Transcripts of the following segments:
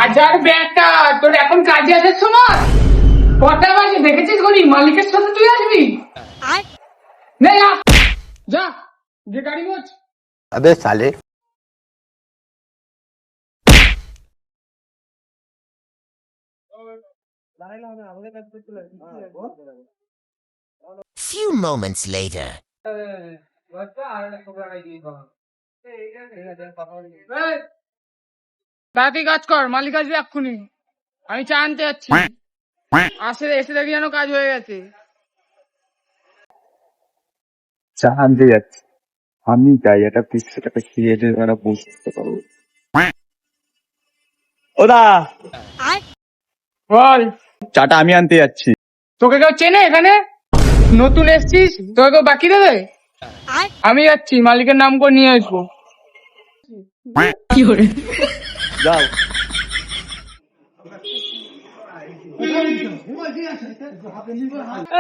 হাজার বেটা, তোর এখন কাজে আসার সময় কটা বাজে দেখেছিস? গনি মালিকের সাথে তুই আসবি? নে যা, যে গাড়ি মোচ। अबे साले। Few moments later. তাড়াতাড়ি কাজ কর, মালিক আসবে এক্ষুনি। আমি চা আনতে যাচ্ছি। এসে দেখি যেন কাজ হয়ে গেছে। চা আনতে যাচ্ছি আমি, যাই এটা 500 টাকা খেয়ে আমরা বুঝতে পারবো। ওদা বল, চাটা আমি আনতে যাচ্ছি। তোকে কেউ চেনে এখানে? নতুন এসছিস, তোকে কেউ বাকি দেবে? আমি যাচ্ছি, মালিকের নাম করে নিয়ে আসবো। যাও।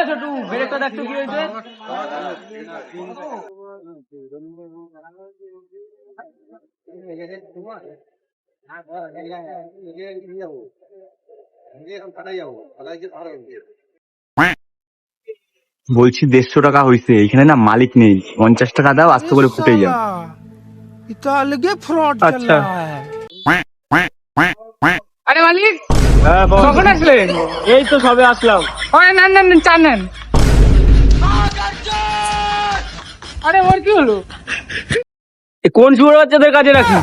ছোটু, ব্রেকটা দেখতো কি হয়েছে? বলছি 150 টাকা হয়েছে, এখানে না মালিক নেই, 50 টাকা দাও, আস্তে করে ফুটে যাও। আচ্ছা আরে মালিক, হ্যাঁ বল। কখন আসলে? এই তো সবে আসলাম। নেন নেন নেন, চা নেন। আরে ওর কি হলো? কোন শুয়োর বাচ্চাদের কাজে রাখি?